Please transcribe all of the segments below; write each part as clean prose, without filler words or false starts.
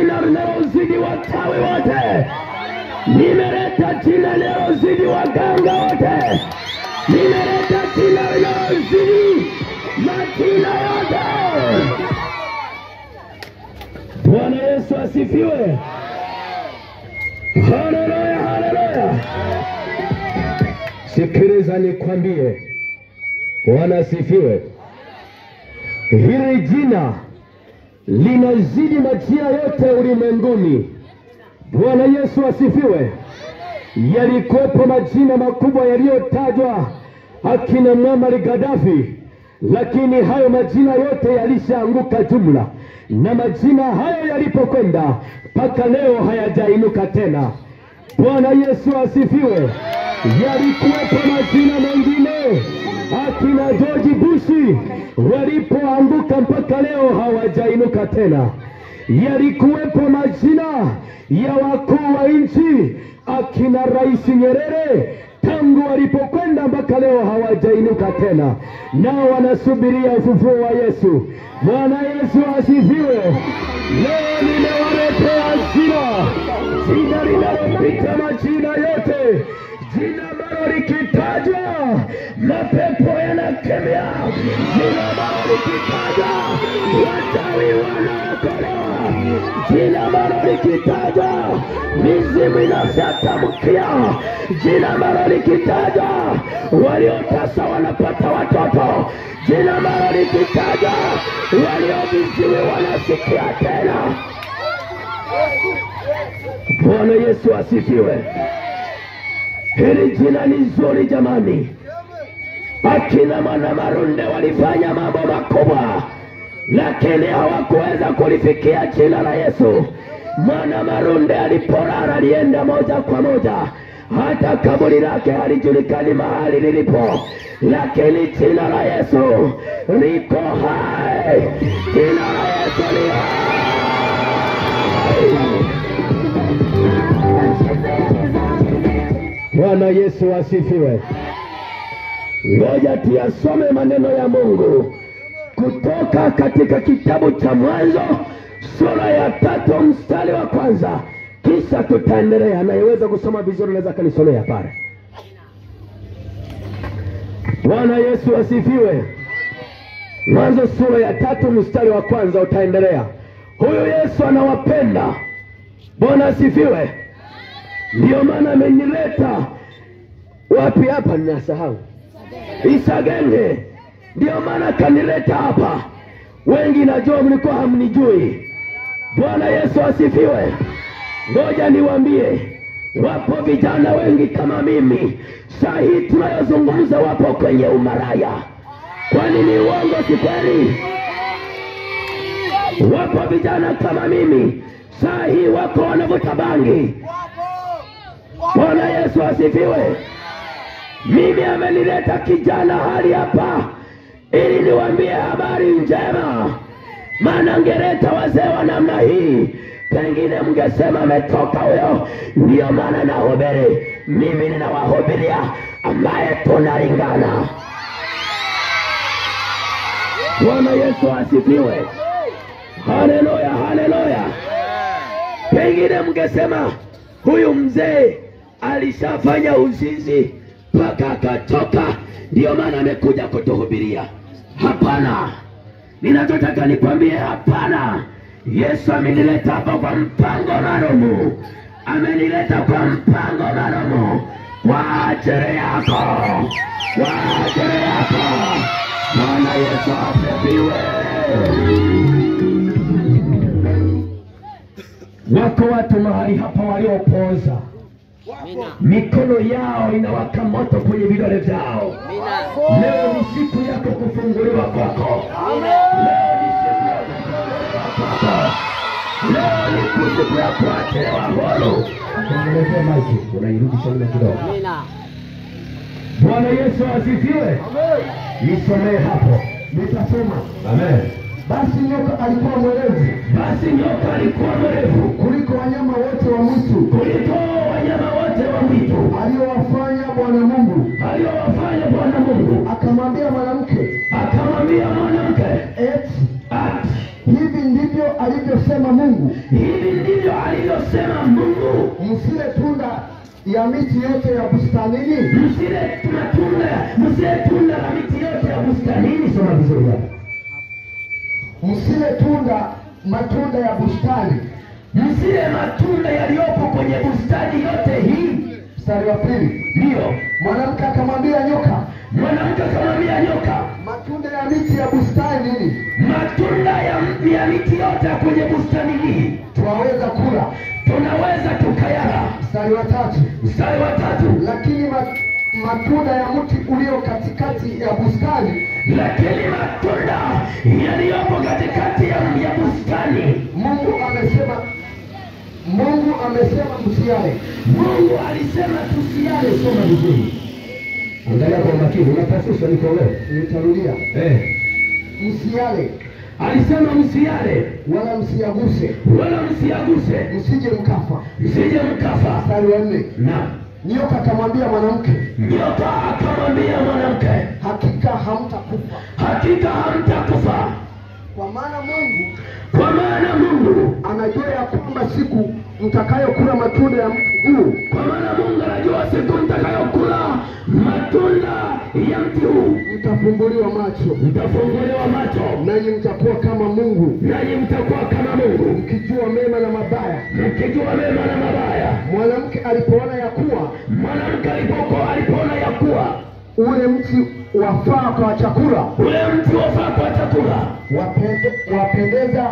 jina linalozidi wachawi wote. Nimeleta jina linalozidi waganga wote. Nimeleta jina linalozidi majina yote. Bwana Yesu asifiwe. Haleluya, haleluya. Sikiliza nikwambie. Bwana asifiwe. Hili jina linazidi majina yote ulimwenguni. Bwana Yesu asifiwe. Yalikuwepo majina makubwa yaliyotajwa akina Muammar Gaddafi, lakini hayo majina yote yalishaanguka jumla, na majina hayo yalipokwenda mpaka leo hayajainuka tena. Bwana Yesu asifiwe. Yalikuwepo majina mengine akina George Bush, walipoanguka mpaka leo hawajainuka tena. Yalikuwepo majina ya wakuu wa nchi akina Rais Nyerere, tangu walipokwenda mpaka leo hawajainuka tena, nao wanasubiria ufufuo wa Yesu. Bwana Yesu asifiwe. Leo nimewaletea jina linalopita majina yote, jina ambalo likitajwa mapepo yanakemea, jina ambalo likitajwa wachawi wanaokolewa, jina ambalo likitajwa mizimu inavyatamkia, jina ambalo likitajwa waliotasa wanapata watoto, jina ambalo likitajwa walioviziwi wanasikia tena. Bwana Yesu asifiwe. Hili jina ni nzuri jamani. Akina Mwanamarunde walifanya mambo makubwa, lakini hawakuweza kulifikia jina la Yesu. Mwanamarunde alipolala alienda moja kwa moja, hata kaburi lake halijulikani mahali lilipo, lakini jina la Yesu liko hai. Jina la Yesu ni hai. Bwana Yesu asifiwe. Ngoja tuyasome maneno ya Mungu kutoka katika kitabu cha Mwanzo sura ya 3 mstari wa 1, kisha tutaendelea. Anayeweza kusoma vizuri naweza kanisomea pale. Bwana Yesu asifiwe. Mwanzo sura ya 3 mstari wa 1 utaendelea. Huyu Yesu anawapenda. Bwana asifiwe. Ndio maana amenileta wapi hapa, ninasahau Isagenge. Ndio maana kanileta hapa. Wengi najua mlikuwa hamnijui. Bwana Yesu asifiwe. Ngoja niwaambie, wapo vijana wengi kama mimi saa hii tunayozungumza wapo kwenye umaraya. Kwani ni uongo si kweli? Wapo vijana kama mimi saa hii wako wanavuta bangi. Bwana Yesu asifiwe. Mimi amenileta kijana hali hapa ili niwaambie habari njema. Maana ngeleta wazee wa namna hii, pengine mngesema ametoka huyo. Ndio maana nahubiri. Mimi ninawahubiria ambaye tunalingana. Bwana Yesu asifiwe. Haleluya, haleluya. Pengine mngesema huyu mzee alishafanya uzinzi mpaka akatoka, ndio maana amekuja kutuhubiria. Hapana. Ninachotaka nikwambie hapana. Yesu amenileta hapa kwa mpango maalum. Amenileta kwa mpango maalum kwa ajili yako. Kwa ajili yako. Bwana Yesu asifiwe. Wako watu mahali hapa waliopooza. Mikono yao inawaka moto kwenye vidole vyao. Leo ni siku yako kufunguliwa kwako. Leo ni siku yako kufunguliwa kwako. Leo ni siku ya kuachiliwa huru. Tengenezea maiki, unairudisha nyuma kidogo. Bwana Yesu asifiwe. Nisomee hapo. Nitasoma. Amen. Basi nyoka alikuwa mwerevu. Basi nyoka alikuwa mwerevu kuliko wanyama wote wa mwitu. Kuliko wanyama wote wa mwitu aliyowafanya Bwana Mungu. Aliyowafanya Bwana Mungu. Akamwambia mwanamke. Akamwambia mwanamke. Hivi ndivyo alivyosema Mungu. hivi ndivyo alivyosema Mungu, msile tunda ya miti yote ya bustanini. msile tunda la miti yote ya bustanini. Soma vizuri hapa. Msile matunda ya bustani. Msile matunda yaliyopo kwenye bustani yote hii. Mstari wa 2. Ndio. Mwanamke akamwambia nyoka, matunda ya miti ya bustani nini? Matunda ya miti yote kwenye bustani hii twaweza kula, tunaweza tukayala. Mstari wa 3. Lakini matunda ya mti ulio katikati ya bustani, lakini matunda yaliyopo katikati ya bustani, Mungu amesema msiale. Mungu alisema tusiale. Soma vizuri. Angalia kwa makini, unapasisha niko wewe. Nitarudia. Msiale. Alisema msiale wala msiaguse, msije mkafa. Mstari wa 4. Na nyoka akamwambia mwanamke, hakika hamtakufa. Kwa maana Mungu anajua ya kwamba siku mtakayokula matunda ya mti huu, mtafumbuliwa macho, nanyi mtakuwa kama Mungu, mkijua mema na mabaya. Mwanamke alipoona ya kuwa ule mti wafaa kwa chakula, wapendeza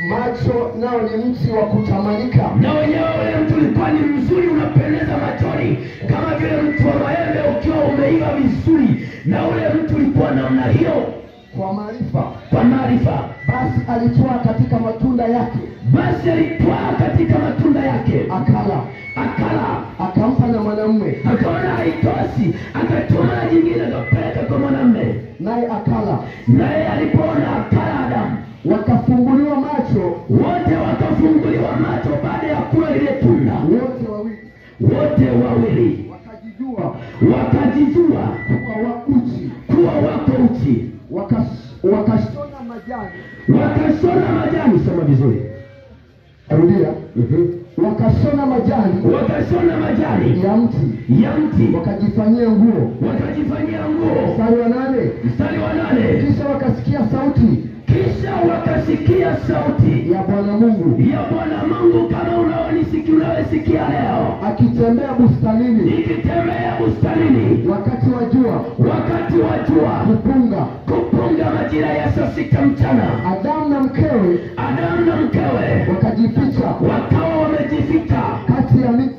macho, nao ni mti wa kutamanika. Na wenyewe ule mti ulikuwa ni mzuri, unapendeza machoni, kama vile mti wa maembe ukiwa umeiva vizuri. Na ule mti ulikuwa namna hiyo, kwa maarifa. Basi alitwaa katika matunda yake, akala, akampa na mwanamume. Akaona haitoshi, akatuma jingine akapeleka kwa mwanamume, naye akala. Naye alipoona akala Adamu. Wakafunguliwa macho, wote baada ya kula ile tunda, wote wawili wakajijua kuwa wako uchi. Wakashona majani. Soma vizuri. Rudia. Wakashona majani ya mti, wakajifanyia nguo. Mstari wa 8. Kisha wakasikia sauti ya Bwana Mungu, kama unayosikia leo, akitembea bustanini, wakati wa jua, kupunga majira ya saa 6 mchana. Adamu na mkewe wakawa wamejificha kati ya miti,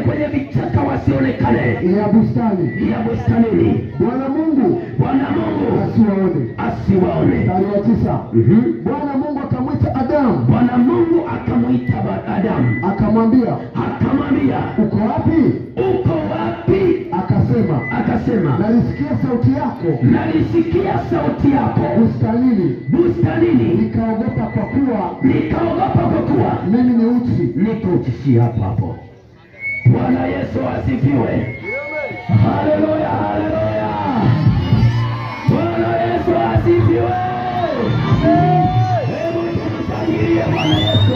kwenye vichaka, wasionekane ya bustanini. Bwana Mungu asiwaone. Mstari wa 9. Bwana Mungu akamwita Adamu, akamwambia, uko wapi? Akasema, nalisikia sauti yako bustanini, nikaogopa kwa kuwa mimi ni uchi. Niko uchi hapo. Bwana Yesu asifiwe. Haleluya. Bwana Yesu asifiwe. Hebu tumshangilie Bwana Yesu.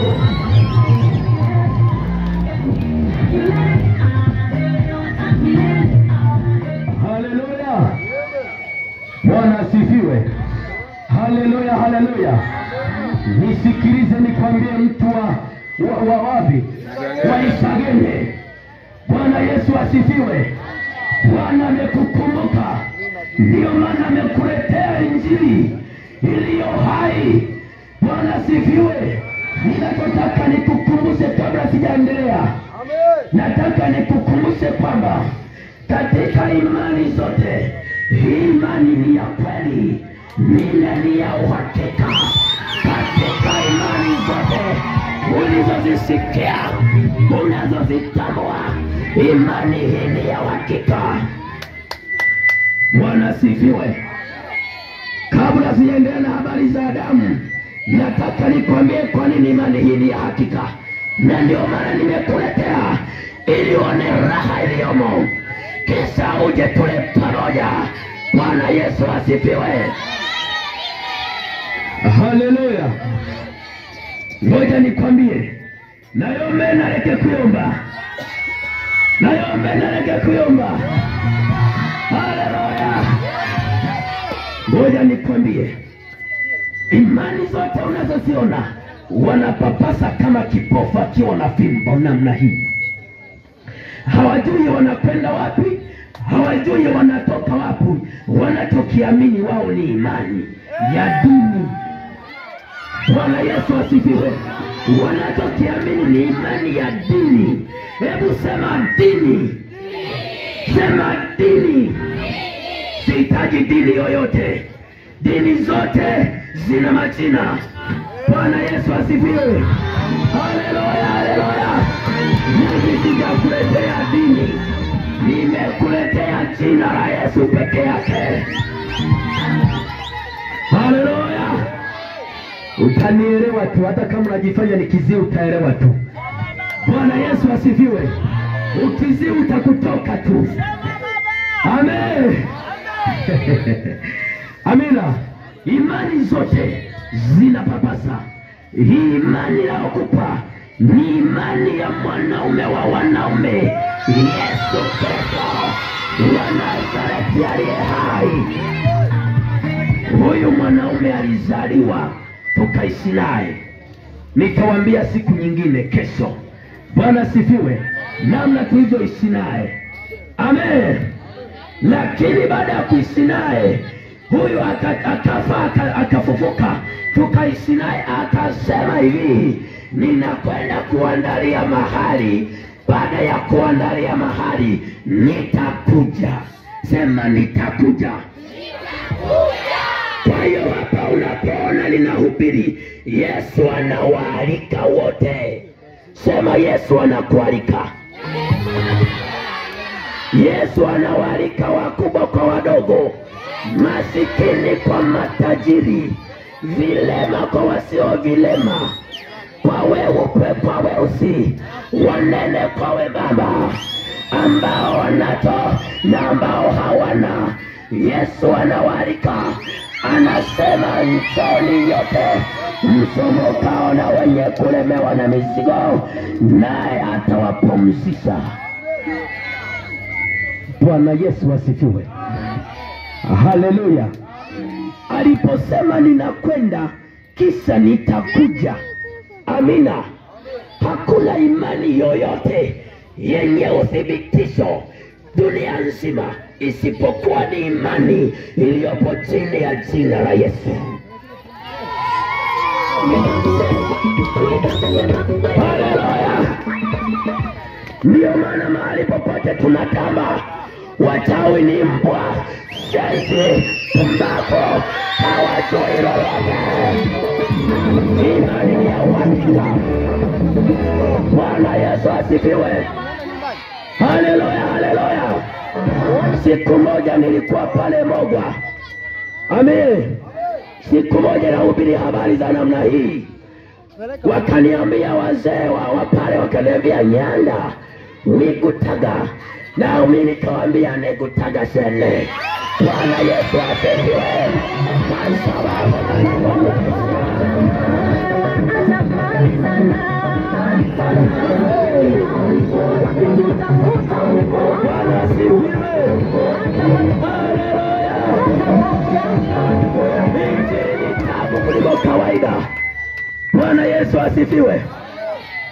Haleluya. Bwana asifiwe. Haleluya. Nisikilize nikwambie, mtu wa wapi? Wa Isagene. Bwana Yesu asifiwe. Bwana amekukumbuka, ndio maana amekuletea injili iliyo hai. Bwana asifiwe. Ninataka nikukumbushe kabla sijaendelea. Nataka nikukumbushe kwamba katika imani zote, imani ni ya kweli, ni ya uhakika. Katika imani zote ulizozisikia, unazozitambua, imani hii ni ya uhakika. Bwana asifiwe. Kabla sijaendelea na habari za Adamu, nataka nikwambie kwa nini imani hii ni ya hakika. Na ndio maana nimekuletea ili uone raha iliyomo, kisha uje tule pamoja. Bwana Yesu asifiwe. Haleluya. Ngoja nikwambie, nayombe naleke kuyomba, nayombe naleke kuyomba. Haleluya. Ngoja nikwambie, imani zote unazoziona wanapapasa kama kipofu akiwa na fimbo namna hii. Hawajui wanakwenda wapi, hawajui wanatoka wapi. Wanachokiamini wao ni imani ya dini. Bwana Yesu asifiwe. Wanachokiamini ni imani ya dini. Hebu sema dini. Sema dini. Sihitaji dini yoyote. Dini zote zina majina. Bwana Yesu asifiwe. Haleluya, haleluya. Mimi sijakuletea dini, nimekuletea jina la Yesu peke yake. Haleluya. Utanielewa tu, hata kama unajifanya ni kiziwi utaelewa tu. Bwana Yesu asifiwe. Ukiziwi utakutoka tu. Amen. Amina. Imani zote zinapapasa. Hii imani naokupa ni imani ya mwanaume wa wanaume, Yesu Kristo wa Nazareti aliye hai. Huyu mwanaume alizaliwa tukaishi naye. Nitawaambia siku nyingine kesho. Bwana sifiwe, namna tulivyoishi naye. Amen. Lakini baada ya kuishi naye, huyu akafa akafufuka, tukaishi naye. Akasema hivi, ninakwenda kuandalia mahali, baada ya kuandalia mahali nitakuja. Sema nitakuja. Kwa hiyo hapa unapoona ninahubiri, Yesu anawaalika wote. Sema Yesu anakualika. Yesu anawaalika wakubwa kwa wadogo, masikini kwa matajiri, vilema kwa wasio vilema, kwa weupe kwa weusi, wanene kwa wembamba, ambao wanacho na ambao hawana. Yesu anawaalika, anasema njooni nyote msumbukao na wenye kulemewa na mizigo, naye atawapumzisha. Bwana Yesu asifiwe. Haleluya. Aliposema ninakwenda kisha nitakuja, amina, hakuna imani yoyote yenye uthibitisho dunia nzima isipokuwa ni imani iliyopo chini ya jina la Yesu. Haleluya. Ndio maana mahali popote tunatamba, wachawi ni mbwa, shenzi, pumbavu, hawajui lolote. Imani ya uhakika. Bwana Yesu asifiwe. Haleluya, haleluya. Siku moja nilikuwa pale Mogwa. Amen. Siku moja nahubiri habari za namna hii. Wakaniambia wazee wa pale, wakaniambia Nyanda nikutaga, na mimi nikawaambia nikutaga sene. Bwana Yesu asifiwe. Bwana asifiwe. Haleluya. Ni tabu kuliko kawaida. Bwana Yesu asifiwe.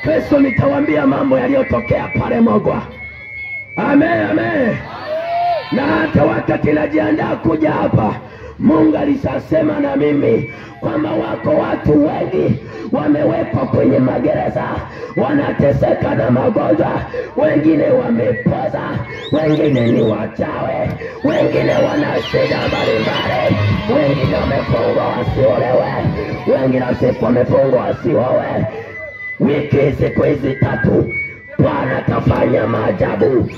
Kesho nitawaambia mambo yaliyotokea pale Mogwa. Amen, amen. Na hata wakati najiandaa kuja hapa, Mungu alishasema na mimi kwamba wako watu wengi wamewekwa kwenye magereza, wanateseka na magonjwa, wengine wamepoza, wengine ni wachawi, wengine wana shida mbalimbali, wengine wamefungwa wasiolewe, wengine wamefungwa wasiowe. Wiki siku hizi 3 Bwana atafanya maajabu.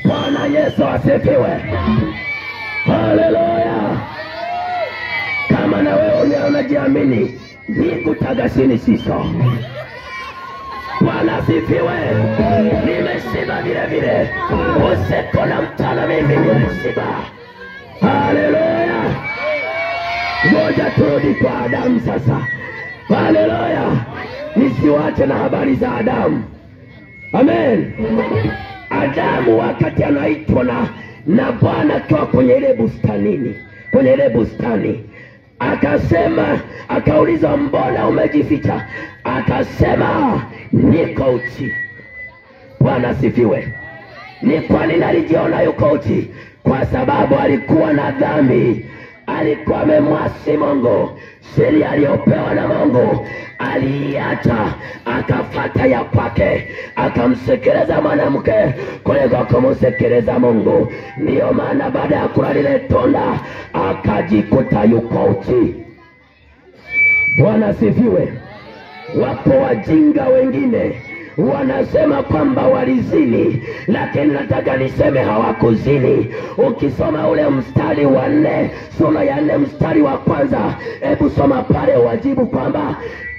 Bwana Yesu asifiwe. Haleluya. Kama na wewe unajiamini, nikutaga sini siso. Bwana asifiwe. Nimeshiba vile vile, usiku na mchana mimi nimeshiba. Haleluya. Ngoja turudi kwa Adamu sasa. Haleluya. Nisiwache na habari za Adamu. Amen. Adamu wakati anaitwa na Bwana akiwa kwenye ile bustani, akasema, akauliza, mbona umejificha? Akasema, niko uchi. Bwana asifiwe. Ni kwa nini alijiona yuko uchi? Kwa sababu alikuwa na dhambi. Alikuwa amemwasi Mungu. Sheria aliyopewa na Mungu aliacha, akafuata ya kwake, akamsekeleza mwanamke kuliko kumsekeleza Mungu. Ndiyo maana baada ya kula lile tunda akajikuta yuko uchi. Bwana asifiwe. Wapo wajinga wengine wanasema kwamba walizini, lakini nataka niseme hawakuzini. Ukisoma ule mstari wa 4, sura ya 4 mstari wa kwanza, hebu soma pale, wajibu kwamba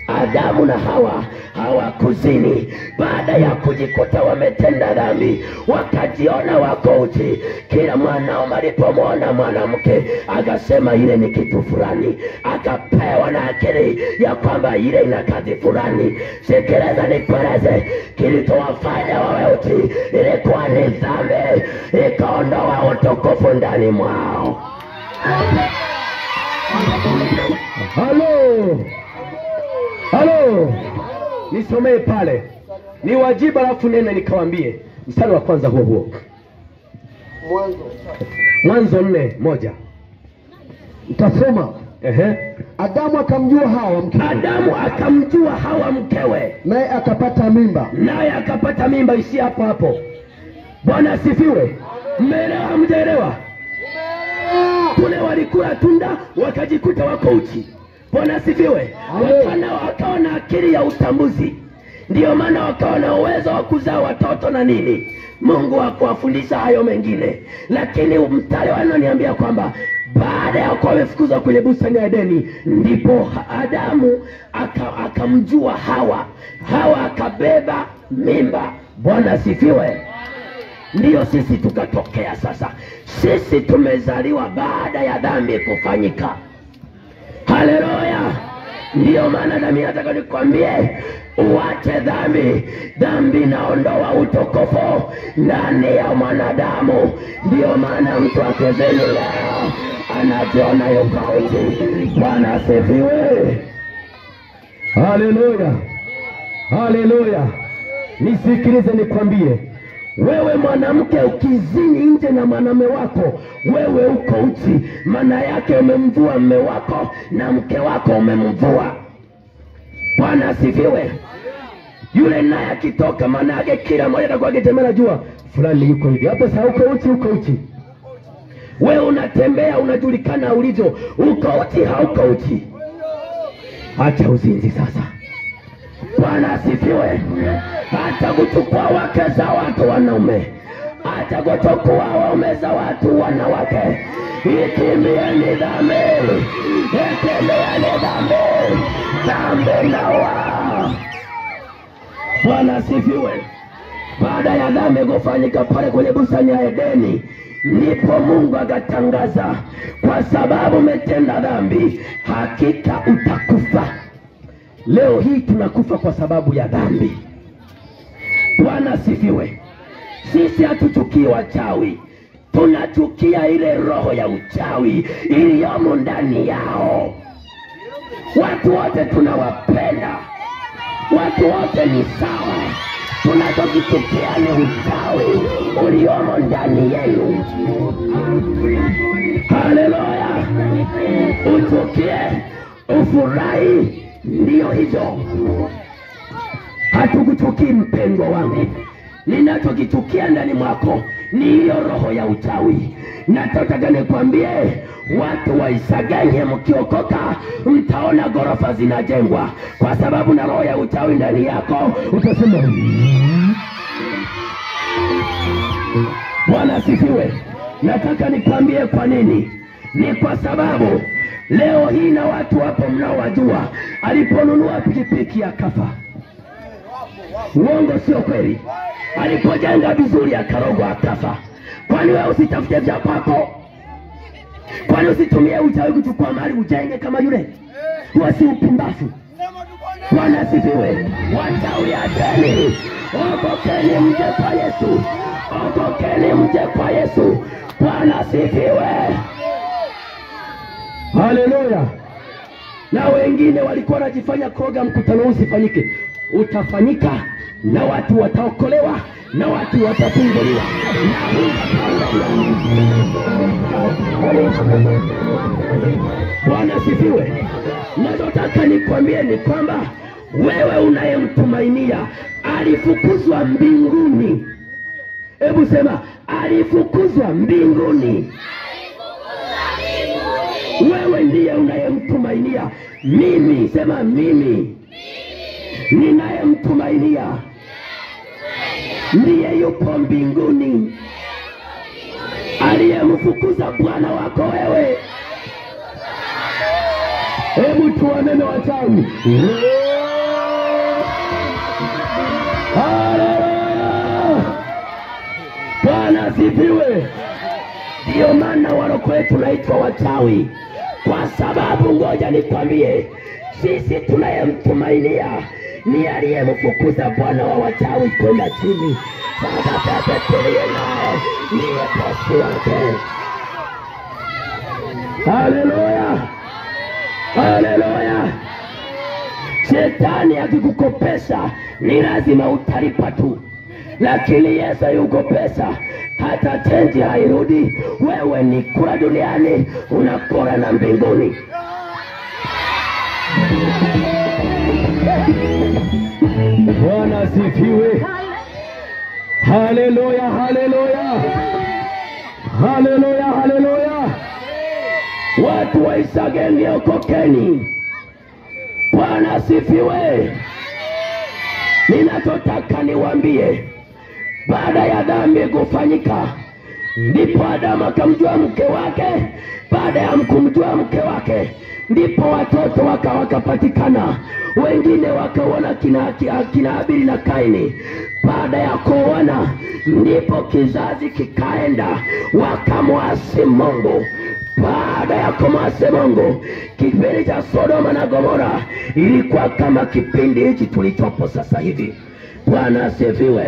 Adamu na Hawa hawakuzini. Baada ya kujikuta wametenda dhambi, wakajiona wako uchi. Kila mwanaume alipomwona mwanamke akasema ile ni kitu fulani, akapewa na akili ya kwamba ile ina kazi fulani. Sikiliza nikueleze, kilichowafanya wawe uchi ilikuwa ni dhambi, ikaondoa utukufu ndani mwao. Halo, nisomee pale, ni wajibu, alafu nene nikawambie mstari wa kwanza huo. Mwanzo 4:1 Nitasoma. Adamu akamjua Hawa mkewe, naye akapata mimba. Isi hapo. Bwana asifiwe. Mmeelewa? Mjaelewa? Kule walikula tunda wakajikuta wako uchi. Bwana asifiwe. Wakawa na akili ya utambuzi, ndiyo maana wakawa na uwezo wa kuzaa watoto na nini. Mungu hakuwafundisha hayo mengine, lakini mstari wananiambia kwamba baada ya kuwa wamefukuzwa kwenye bustani ya Edeni, ndipo Adamu akamjua Hawa akabeba mimba. Bwana asifiwe. Ndiyo sisi tukatokea sasa. Sisi tumezaliwa baada ya dhambi kufanyika. Haleluya. Ndiyo maana nami nataka nikwambie, uache dhambi. Dhambi naondoa utukufu ndani ya mwanadamu. Ndiyo maana mtu akezeni leo anajiona yuko uchi. Bwana asifiwe. Haleluya. Nisikilize nikwambie, wewe mwanamke ukizini nje na mwanamume wako, wewe uko uchi. Maana yake umemvua mume wako na mke wako umemvua. Bwana asifiwe. Yule naye akitoka, maana yake kila mmoja atakuwa akitemea jua fulani yuko hivi. Hapo sasa uko uchi. Wewe unatembea unajulikana ulivyo, uko uchi hauko uchi. Acha uzinzi sasa. Bwana asifiwe. Hata kuchukua wake za watu wanaume, hata kuchukua waume za watu wanawake. Ikimbieni dhambi, dhambi nawa. Bwana asifiwe. Baada ya dhambi kufanyika pale kwenye bustani ya Edeni, ndipo Mungu akatangaza, kwa sababu umetenda dhambi, hakika utakufa. Leo hii tunakufa kwa sababu ya dhambi. Bwana asifiwe. Sisi hatuchukii wachawi, tunachukia ile roho ya uchawi iliyomo ndani yao. Watu wote tunawapenda, watu wote ni sawa. Tunachokichukia ni uchawi uliomo ndani yenu. Haleluya. Uchukie, ufurahi, ndiyo hizo. Hatukuchukii mpendwa wangu. Ninachokichukia ndani mwako ni hiyo roho ya uchawi. Nataka nikwambie, watu waisaganye mkiokoka, mtaona ghorofa zinajengwa, kwa sababu na roho ya uchawi ndani yako. Utasema Bwana asifiwe. Nataka nikwambie kwa nini. Ni kwa sababu leo hii na watu hapo mnaowajua, aliponunua pikipiki akafa. Uongo sio kweli? Alipojenga vizuri akarogwa akafa. Kwani wewe usitafute vya kwako? Kwani usitumie uchawi kuchukua mali ujenge kama yule? Wasi upumbavu. Bwana asifiwe. Wachawi acheni. Okokeni mje kwa Yesu. Okokeni mje kwa Yesu. Bwana asifiwe. Haleluya. Na wengine walikuwa wanajifanya koga mkutano usifanyike. Utafanyika na watu wataokolewa na watu watafunguliwa. Bwana asifiwe. Nataka nikwambie ni kwamba wewe unayemtumainia alifukuzwa mbinguni. Hebu sema alifukuzwa mbinguni. Wewe ndiye unayemtumainia. Mimi, sema mimi ninayemtumainia ndiye yupo mbinguni, aliyemfukuza bwana wako wewe. Hebu tuamene wachawi. Haleluya. Bwana asifiwe. Ndio maana walokole tunaitwa wachawi, kwa sababu ngoja nikwambie, sisi tunayemtumainia ni aliyemfukuza bwana wa wachawi kwenda chini. Sasa sasa tulie naye ndiye bosi wake. Haleluya. Haleluya. Shetani akikukopesha ni lazima utalipa tu, lakini Yesu yukopesha hata chenji hairudi. Wewe ni kula duniani, unakula na mbinguni. Bwana asifiwe. Haleluya, haleluya. Haleluya, haleluya. Watu wa Isageni okokeni. Bwana asifiwe. Ninachotaka niwaambie, baada ya dhambi kufanyika, ndipo Adamu akamjua mke wake. Baada ya kumjua mke wake, ndipo watoto wakapatikana. Wengine wakaona kina Habili na Kaini. Baada ya kuona, ndipo kizazi kikaenda wakamwasi Mungu. Baada ya kumwasi Mungu, kipindi cha Sodoma na Gomora ilikuwa kama kipindi hichi tulichopo sasa hivi. Bwana asifiwe.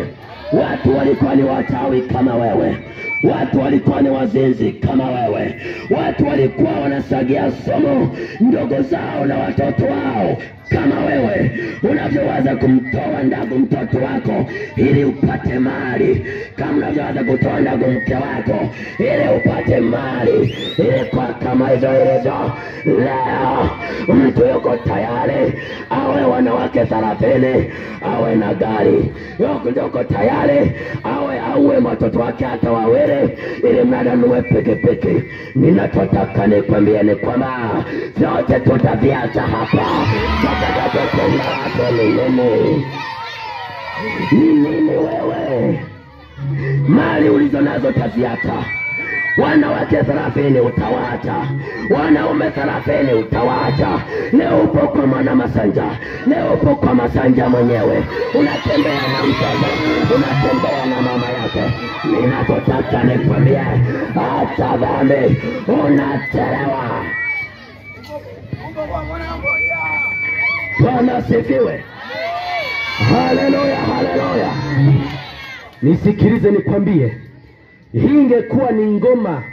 Watu walikuwa ni wachawi kama wewe. Watu walikuwa ni wazinzi kama wewe. Watu walikuwa wanasagia somo ndogo zao na watoto wao kama wewe. Unavyowaza kumtoa ndagu mtoto wako ili upate mali, kama unavyowaza kutoa ndagu mke wako ili upate mali, ili kwa kama hizo hizo. Leo mtu yuko tayari awe wanawake 30, awe na gari, yuko tayari awe watoto wake hata wawili, ili mnada nuwe peke. Ninachotaka nikwambie ni kwamba vyote tutaviacha hapa. Nini wewe? Mali ulizo nazo taziacha. Wanawake 30 utawacha, wanaume 30 utawacha. Leo upo kwa mwana Masanja, leo upo kwa Masanja mwenyewe, unatembea na mtoto, unatembea na mama yake. Ninachotaka nikwambie, acha dhambi, unachelewa. Bwana asifiwe. Haleluya, haleluya. Nisikilize nikwambie, hii ingekuwa ni ngoma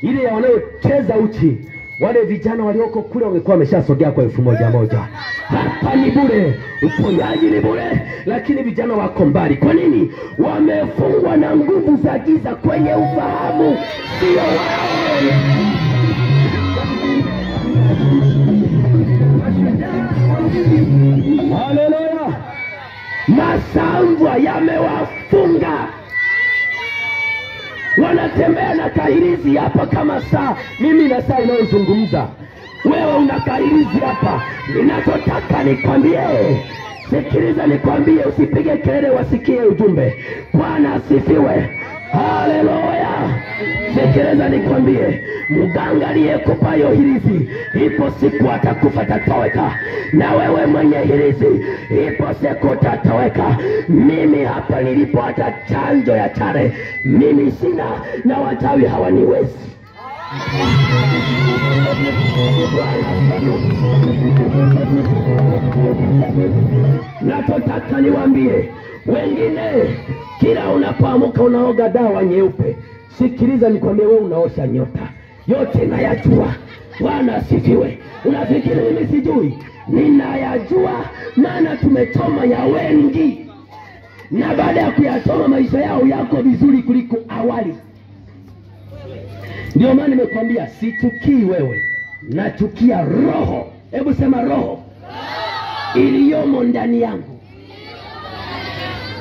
ile ya wanayocheza uchi, wale vijana walioko kule wangekuwa wameshasogea kwa 1000. Hapa ni bure, uponyaji ni bure, lakini vijana wako mbali. Kwa nini? Wamefungwa na nguvu za giza kwenye ufahamu, sio wao. Haleluya. Masamvwa yamewafunga. Wanatembea na kahirizi hapa kama saa. Mimi na saa inayozungumza, wewe una kahirizi hapa. Ninachotaka nikwambie, sikiliza nikwambie, usipige kelele, wasikie ujumbe. Bwana asifiwe. Haleluya. Sikiliza nikwambie, mganga aliyekupa hiyo hirizi, ipo siku atakufa, atatoweka. Na wewe mwenye hirizi, ipo siku utatoweka. Mimi hapa nilipo, hata chanjo ya chare mimi sina, na wachawi hawaniwezi. Nataka niwaambie wengine, kila unapoamka unaoga dawa nyeupe. Sikiliza nikwambie, wewe unaosha nyota. Yote nayajua. Bwana asifiwe. Unafikiri mimi sijui? Ninayajua, maana tumechoma ya wengi, na baada ya kuyachoma maisha yao yako vizuri kuliko awali. Ndio maana nimekwambia sichukii wewe, nachukia roho. Hebu sema roho iliyomo ndani yangu.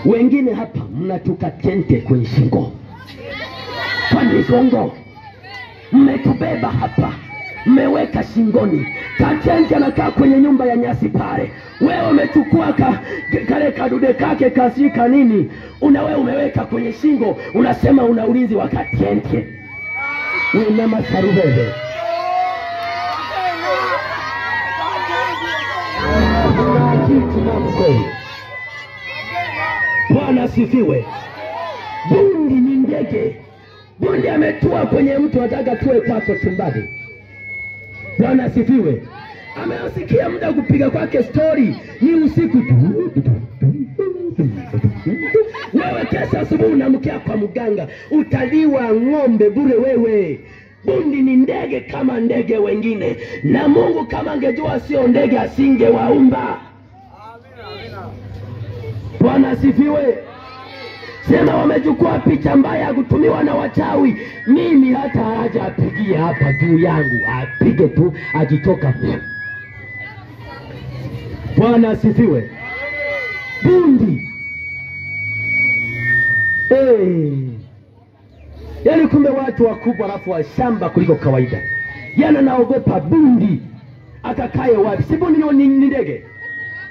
Wengine hapa mnatuka tente kwenye shingo, kwa migongo mmetubeba hapa, mmeweka shingoni. Katente anakaa kwenye nyumba ya nyasi pale, wewe umechukua kale kadude kake kasika nini, wewe umeweka kwenye shingo, unasema una ulinzi wa katente. Una masarubebe. Bwana asifiwe. Bundi ni ndege. Bundi ametua kwenye mtu, ataka tuwe kwako chumbani. Bwana asifiwe. Amesikia muda kupiga kwake story ni usiku tu. Wewe kesho asubuhi unamkia kwa mganga, utaliwa ng'ombe bure wewe. Bundi ni ndege kama ndege wengine, na Mungu kama angejua sio ndege asingewaumba. Bwana asifiwe. Sema wamechukua picha mbaya kutumiwa na wachawi. Mimi hata haja apigie hapa juu yangu, apige tu akitoka. Bwana asifiwe. Bundi. Yaani kumbe watu wakubwa alafu wa shamba kuliko kawaida. Yana naogopa bundi. Akakae wapi? Si bundi ni ndege?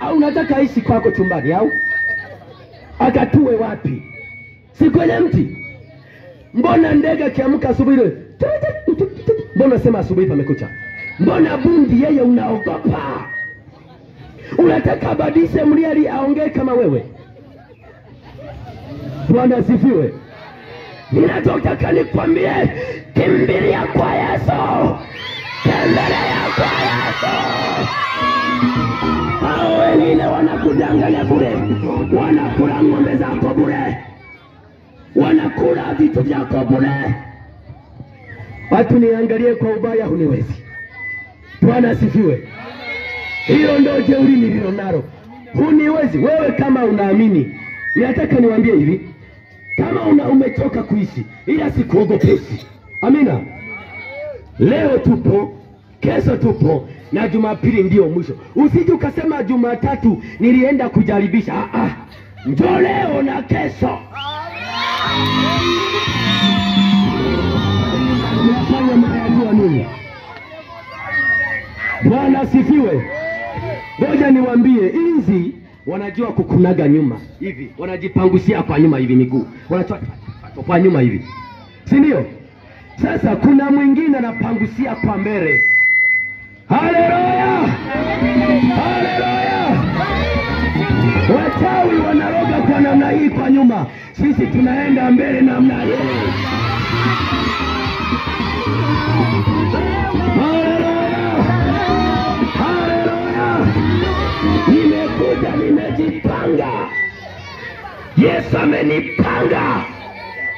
Au unataka aishi kwako chumbani au? Akatue wapi? Si kwenye mti? Mbona ndege akiamka asubuhi ile? Mbona sema asubuhi pamekucha? Mbona bundi yeye unaogopa? Unataka badishe mliali aongee kama wewe? Bwana asifiwe. Ninataka nikwambie, kimbilia kwa Yesu. Kimbilia kwa Yesu. Hao wengine wanakudanganya bure, wanakula ng'ombe zako bure, wanakula vitu vyako bure. Watu niangalie kwa ubaya huniwezi. Bwana asifiwe. Hiyo ndio jeuri nilionalo. Huniwezi. Wewe kama unaamini, nataka niwaambie hivi, kama umechoka kuishi, ila sikuogopesi. Amina. Leo tupo, kesho tupo, na Jumapili ndio mwisho. Usije ukasema Jumatatu nilienda kujaribisha. Njoo leo na kesho. Unafanya mayajua nini? Bwana asifiwe. Ngoja niwaambie, inzi wanajua kukunaga nyuma hivi, wanajipangusia kwa nyuma hivi miguu, wanatoa kwa nyuma hivi, si ndio? Sasa kuna mwingine anapangusia kwa mbele. Haleluya, haleluya. Wachawi wanaroga kwa namna hii kwa nyuma, sisi tunaenda mbele namna hii. Haleluya, haleluya. Nimekuja, nimejipanga. Yesu amenipanga.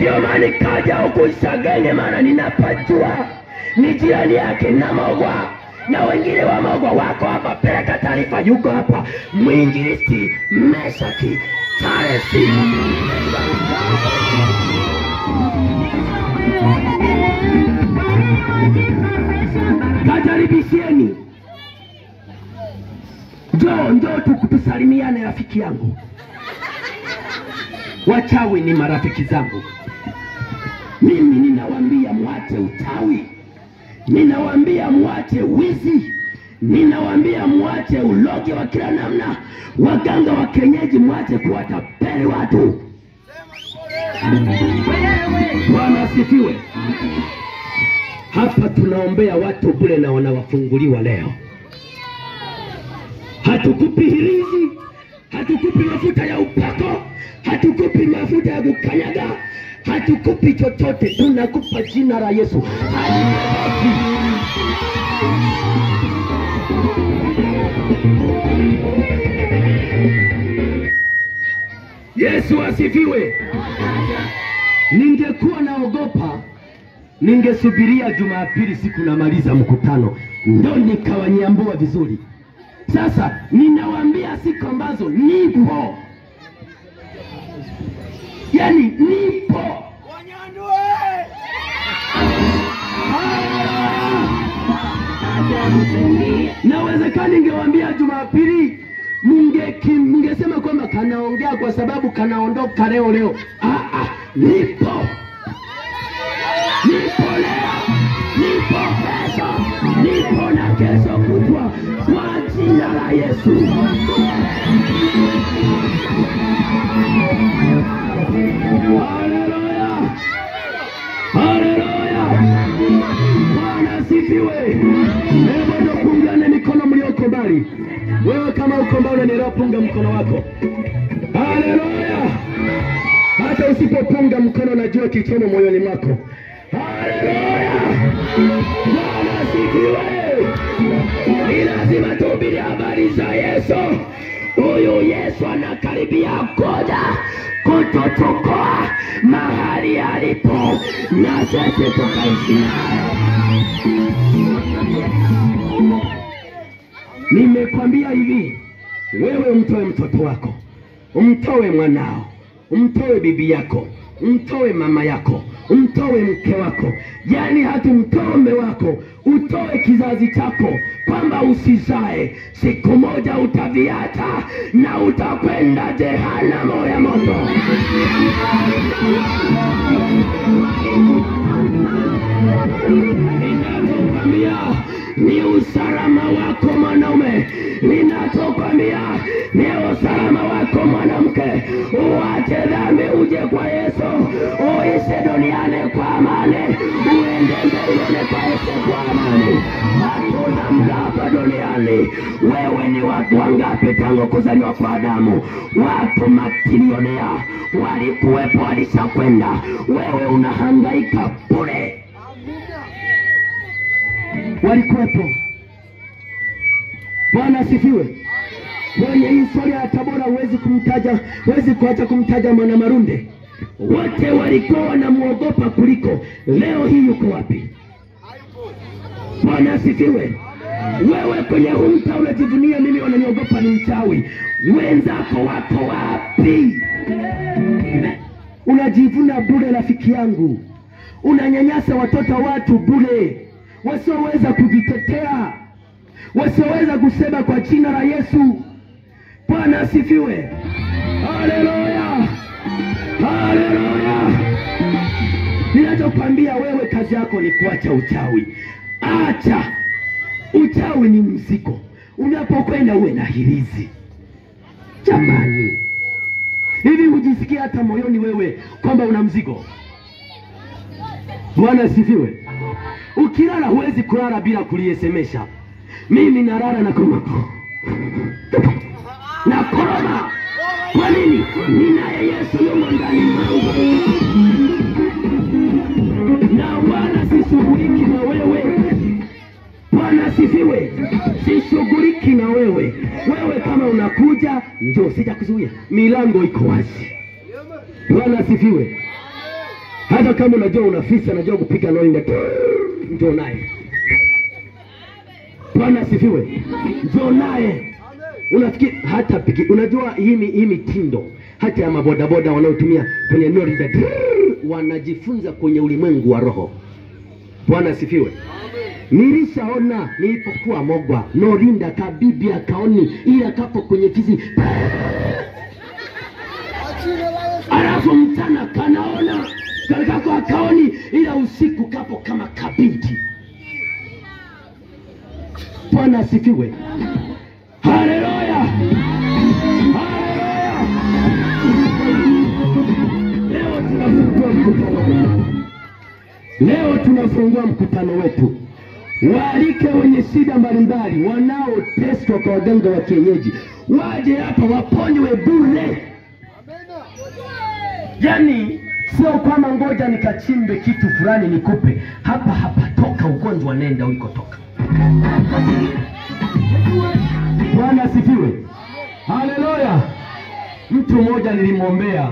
Ndio maana nikaja huku Isagenge, maana ninapajua ni jirani yake na Mogwa, na wengine wa Mogwa wako hapa. Peleka taarifa, yuko hapa mwinjilisti Meshaki Taresi. Kajaribisheni. Njoo tukutusalimiane rafiki yangu. Wachawi ni marafiki zangu. Mimi ninawaambia muache uchawi, ninawaambia muache wizi, ninawaambia muache ulogi wa kila namna, waganga wa kienyeji muache kuwatapeli watu. Bwana asifiwe. Hapa tunaombea watu bure na wanawafunguliwa leo. Hatukupi hirizi, hatukupi mafuta ya upako, hatukupi mafuta ya kukanyaga, hatukupi chochote, tunakupa jina la Yesu. Yesu asifiwe. Ningekuwa naogopa, ningesubiria Jumapili siku namaliza mkutano ndo nikawanyambua vizuri. Sasa ninawaambia siku ambazo nipo, yani nipo. Nawezekani ningewaambia Jumapili, mungesema kwamba kanaongea kwa sababu kanaondoka leo. Nipo leo, nipo kesho, nipo na kesho kutwa kwa jina la Yesu. Haleluya, haleluya, Bwana asifiwe. Hebu tupungane mikono mlioko mbali. Wewe kama uko mbali unanielewa, punga mkono wako. Haleluya. Hata usipopunga mkono najua kichomo moyoni mwako. Haleluya. Bwana asifiwe. Ni lazima tuhubiri habari za Yesu. Huyu Yesu anakaribia kuja kutuchukua mahali alipo na sisi tukaishi. Nimekwambia hivi, wewe umtoe mtoto wako, umtoe mwanao, umtoe bibi yako, umtoe mama yako, umtoe mke wako, yani hata umtoe mume wako, utoe kizazi chako, kwamba usizae. Siku moja utaviacha na utakwenda jehanamu ya moto. Ninachokwambia ni usalama wako mwanaume, ninachokwambia ni usalama wako mwanamke. Uache dhambi, uje kwa Yesu, uishi duniani kwa amani, uende mbele kwa Yesu kwa amani. Hakuna mgapa duniani. Wewe ni watu wangapi tangu kuzaliwa kwa Adamu? Watu matilionea walikuwepo, walishakwenda. Wewe unahangaika bure. Walikuwepo. Bwana asifiwe. Kwenye historia ya Tabora huwezi kuacha kumtaja Mwana Marunde. Wote walikuwa wanamuogopa kuliko. Leo hii yuko wapi? Bwana asifiwe. Wewe kwenye humta unajivunia mimi wananiogopa ni mchawi. Wenzako wako wapi? Unajivuna bure rafiki yangu. Unanyanyasa watoto watu bure, wasioweza kujitetea, wasioweza kusema kwa jina la Yesu. Bwana asifiwe. Haleluya, haleluya. Ninachokwambia wewe, kazi yako ni kuacha uchawi. Acha uchawi, ni mzigo. Unapokwenda uwe na hirizi. Jamani, hivi hujisikia hata moyoni wewe kwamba una mzigo? Bwana asifiwe. Ukilala huwezi kulala bila kulisemesha. Mimi nalala na koroma. Kwa nini? Ninaye Yesu yumo ndani mwangu. Na wala sishughuliki na wewe. Bwana asifiwe. Sishughuliki na wewe. Wewe kama unakuja, njoo, sijakuzuia. Milango iko wazi. Bwana asifiwe. Hata kama unajua unafisa, najua kupiga loinda, njoo naye. Bwana asifiwe. Njoo naye. Unafikiri hata piki, unajua hii mitindo hata ya mabodaboda wanaotumia kwenye loinda, wanajifunza kwenye ulimwengu wa roho. Bwana asifiwe. Nilishaona nilipokuwa Mogwa, Norinda kabibi akaoni ila kapo kwenye kizi. Alafu mchana kanaona kako akaoni ila usiku kapo kama kabinti. Bwana asifiwe. Haleluya. Haleluya. Leo tunafungua mkutano wetu. Waalike wenye shida mbalimbali, wanaoteswa kwa waganga wa kienyeji, waje hapa waponywe bure. Yani Sio kwamba ngoja nikachimbe kitu fulani nikupe. Hapa hapa toka ugonjwa, nenda ulikotoka. Bwana asifiwe. Haleluya. Mtu mmoja nilimwombea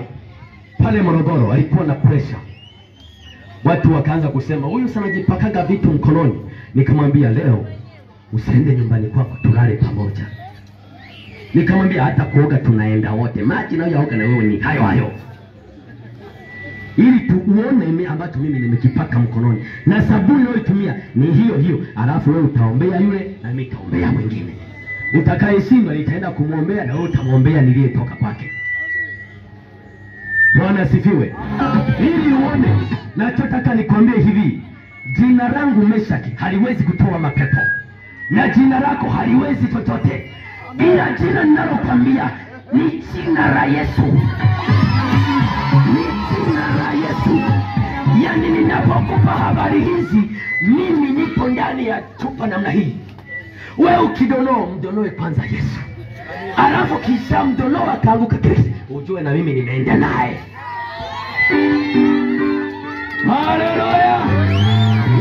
pale Morogoro, alikuwa na pressure. Watu wakaanza kusema huyu sana jipakaga vitu mkononi. Nikamwambia leo usiende nyumbani kwako, tulale pamoja. Nikamwambia hata kuoga tunaenda wote. Maji na yaoga na wewe ni hayo hayo. Ili tuone mimi ambacho mimi nimekipaka mkononi. Na sabuni unayotumia ni hiyo hiyo. Alafu wewe utaombea yule na mimi nitaombea mwingine. Utakayeshindwa nitaenda kumwombea na wewe utamwombea niliyetoka kwake. Bwana asifiwe. Ili uone, nachotaka nikwambie hivi. Jina langu Meshaki haliwezi kutoa mapepo. Na jina lako haliwezi chochote. Ila jina ninalokuambia ni jina la Yesu. Ni jina la Yesu. Yaani ninapokupa habari hizi, mimi nipo ndani ya chupa namna hii. Wewe ukidonoa, mdonoe kwanza Yesu. Alafu kisha mdonoa kaanguka Kristo, ujue na mimi nimeenda naye. Haleluya.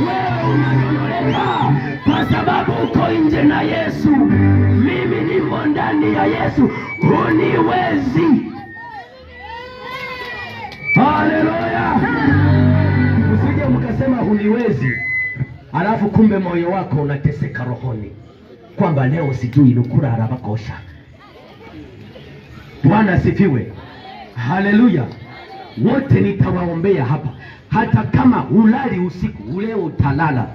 Wewe unadonoleka kwa sababu uko nje na Yesu. Mimi nimo ndani ya Yesu. Huniwezi. Haleluya. Usije mkasema huniwezi, alafu kumbe moyo wako unateseka rohoni kwamba leo sijui nukura arabakosha. Bwana asifiwe. Haleluya. Wote nitawaombea hapa. Hata kama ulali usiku, leo utalala.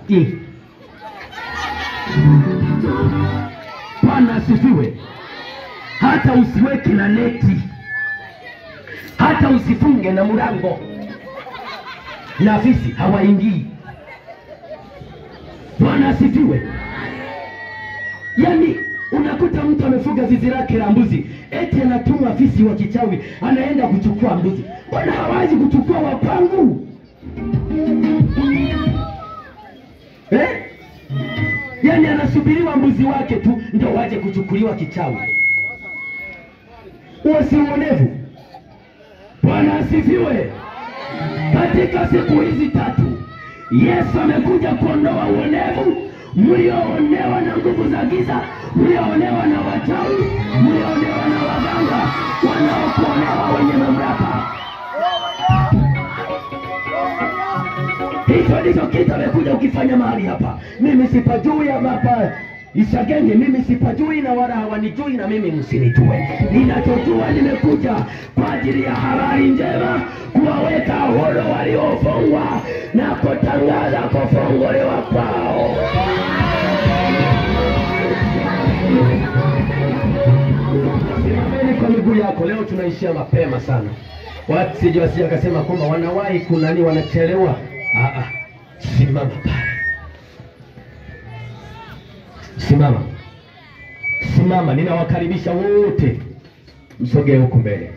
Bwana asifiwe. Hata usiweke na neti. Hata usifunge na mlango. Na fisi hawaingii. Bwana asifiwe. Yaani unakuta mtu amefuga zizi lake la mbuzi, eti anatuma fisi wa kichawi anaenda kuchukua mbuzi. Bwana hawaji kuchukua wa kwangu. Yaani anasubiriwa mbuzi wake tu ndio waje kuchukuliwa kichawi. Usi uonevu. Bwana asifiwe. Katika siku hizi 3 Yesu amekuja kuondoa uonevu. Mlioonewa na nguvu za giza, mlioonewa na wachawi, mlioonewa na waganga wanaokuonewa wenye mamlaka. Hicho ndicho kitu amekuja ukifanya mahali hapa. Mimi sipajui hapa Ishagenge, mimi sipajui na wala hawanijui na mimi msinitue. Ninachojua nimekuja kwa ajili ya habari njema, kuwaweka huru waliofungwa na kutangaza kufunguliwa kwao. Simameni kwa miguu yako. Leo tunaishia mapema sana. Watu sije akasema kwamba wanawahi kunani wanachelewa. Simama pale. Simama. Simama, ninawakaribisha wote. Msogee huko mbele.